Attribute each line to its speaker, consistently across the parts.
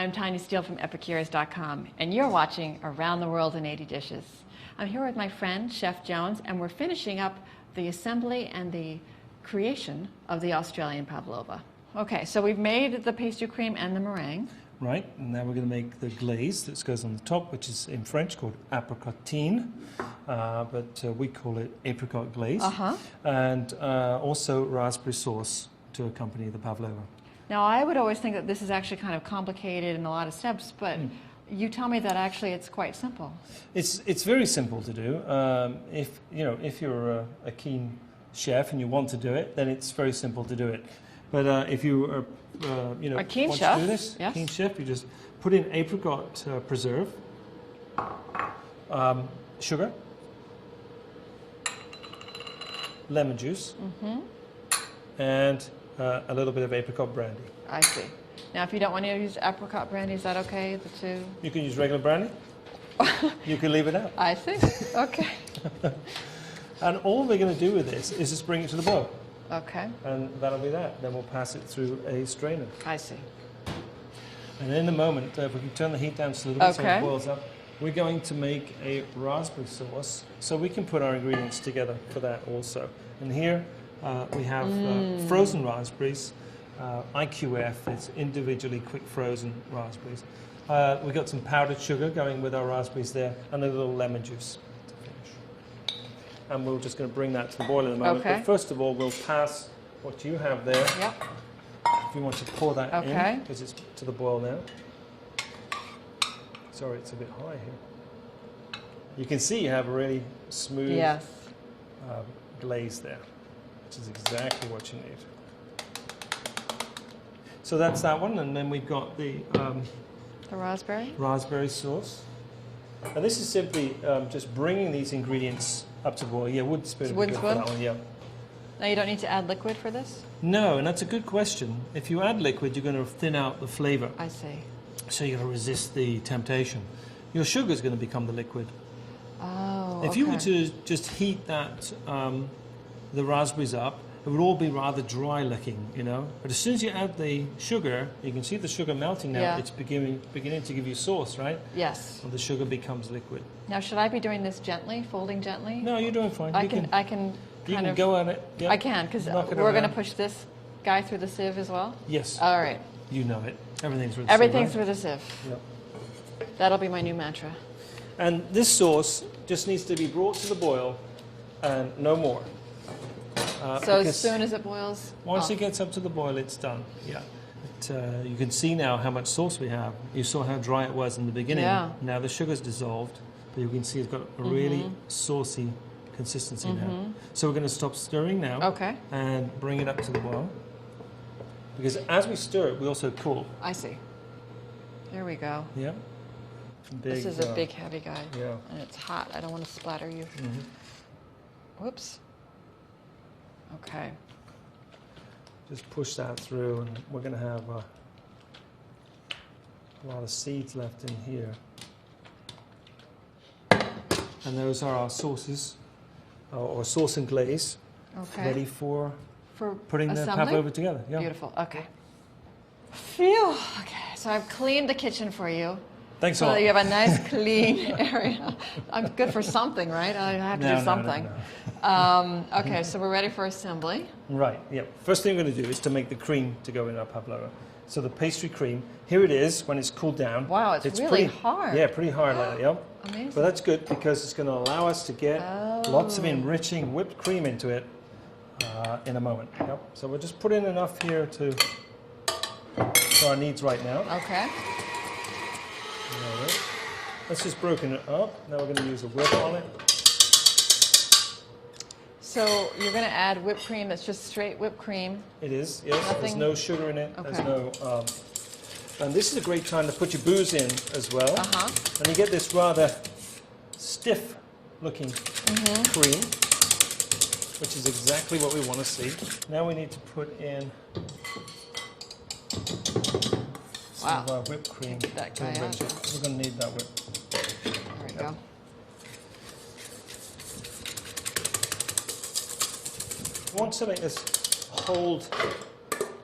Speaker 1: I'm Tanya Steele from Epicurious.com, and you're watching Around the World in 80 Dishes. I'm here with my friend, Chef Jones, and we're finishing up the assembly and the creation of the Australian Pavlova. Okay, so we've made the pastry cream and the meringue.
Speaker 2: Right, and now we're going to make the glaze that goes on the top, which is in French called apricotine, but we call it apricot glaze, and also raspberry sauce to accompany the pavlova.
Speaker 1: Now, I would always think that this is actually kind of complicated and a lot of steps, but you tell me that actually it's quite simple.
Speaker 2: It's very simple to do. If you're a keen chef and you want to do it, then it's very simple to do it. But if you are
Speaker 1: a keen
Speaker 2: want
Speaker 1: chef,
Speaker 2: to do this,
Speaker 1: yes.
Speaker 2: Keen chef, you just put in apricot preserve, sugar, lemon juice, and a little bit of apricot brandy.
Speaker 1: I see. Now, if you don't want to use apricot brandy, is that okay? The two?
Speaker 2: You can use regular brandy. You can leave it out.
Speaker 1: I see. Okay.
Speaker 2: And all we're going to do with this is just bring it to the boil.
Speaker 1: Okay.
Speaker 2: And that'll be that. Then we'll pass it through a strainer.
Speaker 1: I see.
Speaker 2: And in a moment, if we can turn the heat down just a little bit so it
Speaker 1: Okay.
Speaker 2: boils up, we're going to make a raspberry sauce so we can put our ingredients together for that also. And here we have frozen raspberries, IQF, it's individually quick frozen raspberries. We've got some powdered sugar going with our raspberries there and a little lemon juice to finish. And we're just going to bring that to the boil in a moment.
Speaker 1: Okay.
Speaker 2: But first of all, we'll pass what you have there.
Speaker 1: Yep.
Speaker 2: If you want to pour that
Speaker 1: Okay.
Speaker 2: in, because it's to the boil now. Sorry, it's a bit high here. You can see you have a really smooth
Speaker 1: Yes.
Speaker 2: glaze there, which is exactly what you need. So that's that one, and then we've got the
Speaker 1: raspberry?
Speaker 2: raspberry sauce. And this is simply just bringing these ingredients up to boil. Yeah, wooden spoon would be good for that one, yeah.
Speaker 1: Now, you don't need to add liquid for this?
Speaker 2: No, and that's a good question. If you add liquid, you're going to thin out the flavor.
Speaker 1: I see.
Speaker 2: So you're going to resist the temptation. Your sugar is going to become the liquid.
Speaker 1: Oh,
Speaker 2: If you were to just heat that, the raspberries up, it would all be rather dry looking, you know. But as soon as you add the sugar, you can see the sugar melting now.
Speaker 1: Yeah.
Speaker 2: It's beginning to give you sauce, right?
Speaker 1: Yes.
Speaker 2: And the sugar becomes liquid.
Speaker 1: Now, should I be doing this gently, folding gently?
Speaker 2: No, you're doing fine.
Speaker 1: I
Speaker 2: You
Speaker 1: can
Speaker 2: You
Speaker 1: kind
Speaker 2: can
Speaker 1: of
Speaker 2: go at it. Yeah.
Speaker 1: I can, because
Speaker 2: Knock it
Speaker 1: we're going to
Speaker 2: around.
Speaker 1: push this guy through the sieve as well?
Speaker 2: Yes.
Speaker 1: All right.
Speaker 2: You know it. Everything's through the
Speaker 1: Everything's
Speaker 2: sieve,
Speaker 1: through the sieve.
Speaker 2: right? Yep.
Speaker 1: That'll be my new mantra.
Speaker 2: And this sauce just needs to be brought to the boil and no more.
Speaker 1: So as
Speaker 2: because
Speaker 1: soon as it boils?
Speaker 2: Once
Speaker 1: off.
Speaker 2: it gets up to the boil, it's done. Yeah. You can see now how much sauce we have. You saw how dry it was in the beginning.
Speaker 1: Yeah.
Speaker 2: Now the sugar's dissolved, but you can see it's got a really saucy consistency now. So we're going to stop stirring now.
Speaker 1: Okay.
Speaker 2: And bring it up to the boil. Because as we stir it, we also cool.
Speaker 1: I see. There we go.
Speaker 2: Yeah.
Speaker 1: This is a big, heavy guy.
Speaker 2: Yeah.
Speaker 1: And it's hot. I don't want to splatter you. Whoops. Okay.
Speaker 2: Just push that through, and we're going to have a lot of seeds left in here. And those are our sauces, or sauce and glaze,
Speaker 1: Okay.
Speaker 2: ready for
Speaker 1: For
Speaker 2: putting the
Speaker 1: assembly?
Speaker 2: pavlova together. Yeah.
Speaker 1: Beautiful. Okay. Phew. Okay. So I've cleaned the kitchen for you.
Speaker 2: Thanks a
Speaker 1: So
Speaker 2: lot.
Speaker 1: that you have a nice, clean area. I'm good for something, right? I have to do something. Okay, so we're ready for assembly.
Speaker 2: Right, yeah. First thing we're going to do is to make the cream to go in our pavlova. So the pastry cream, here it is when it's cooled down.
Speaker 1: Wow, it's really
Speaker 2: pretty
Speaker 1: hard.
Speaker 2: Yeah, pretty hard like that, yeah.
Speaker 1: Amazing.
Speaker 2: But that's good because it's going to allow us to get lots of enriching whipped cream into it in a moment. Yep. So we'll just put in enough here for our needs right now.
Speaker 1: Okay.
Speaker 2: Alright. That's just broken it up. Now we're going to use a whip on it.
Speaker 1: So you're going to add whipped cream that's just straight whipped cream.
Speaker 2: It is, yes.
Speaker 1: Nothing-
Speaker 2: There's no sugar in it.
Speaker 1: Okay.
Speaker 2: There's no. And this is a great time to put your booze in as well. And you get this rather stiff looking cream, which is exactly what we want to see. Now we need to put in some of our whipped cream.
Speaker 1: That
Speaker 2: to
Speaker 1: guy out.
Speaker 2: enrich it. We're going to need that whip.
Speaker 1: There we go.
Speaker 2: You want something that's hold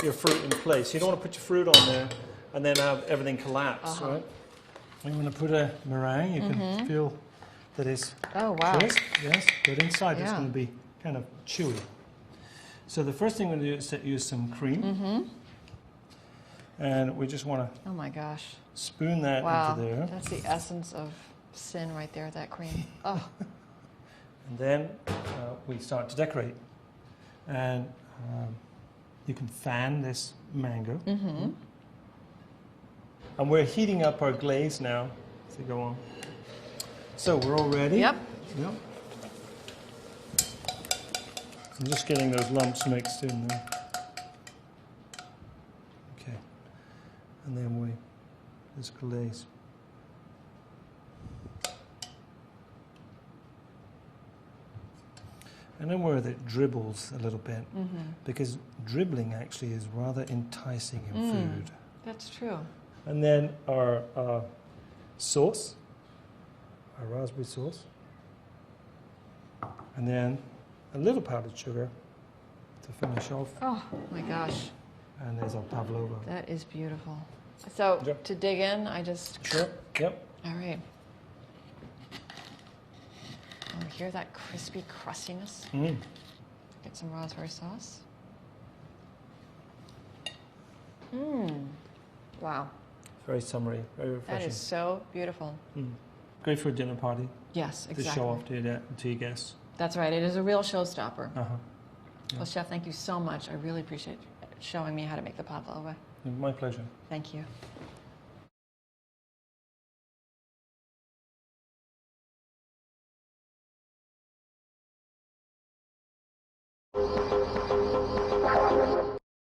Speaker 2: your fruit in place. You don't want to put your fruit on there and then have everything collapse, right? You want to put a meringue, you can feel that it's crisp, yes, but inside it's going to be kind of chewy. So the first thing we're going to do is use some cream. And we just want to
Speaker 1: oh my gosh,
Speaker 2: spoon that into there.
Speaker 1: That's the essence of sin right there, that cream. Oh.
Speaker 2: And then we start to decorate. And you can fan this mango. And we're heating up our glaze now as we go on. So we're all ready?
Speaker 1: Yep.
Speaker 2: I'm just getting those lumps mixed in there. Okay. And then this glaze. And then where it dribbles a little bit, because dribbling actually is rather enticing in food.
Speaker 1: That's true.
Speaker 2: And then our sauce, our raspberry sauce. And then a little powdered sugar to finish off.
Speaker 1: Oh my gosh.
Speaker 2: And there's our Pavlova.
Speaker 1: That is beautiful. So to dig in, I just...
Speaker 2: Sure, yep.
Speaker 1: All right. Oh, hear that crispy crustiness? Get some raspberry sauce. Wow.
Speaker 2: Very summery, very refreshing.
Speaker 1: That is so beautiful.
Speaker 2: Great for a dinner party.
Speaker 1: Yes, exactly.
Speaker 2: To show off to your guests.
Speaker 1: That's right. It is a real showstopper.
Speaker 2: Yeah.
Speaker 1: Well, Chef, thank you so much. I really appreciate showing me how to make the pavlova.
Speaker 2: My pleasure.
Speaker 1: Thank you.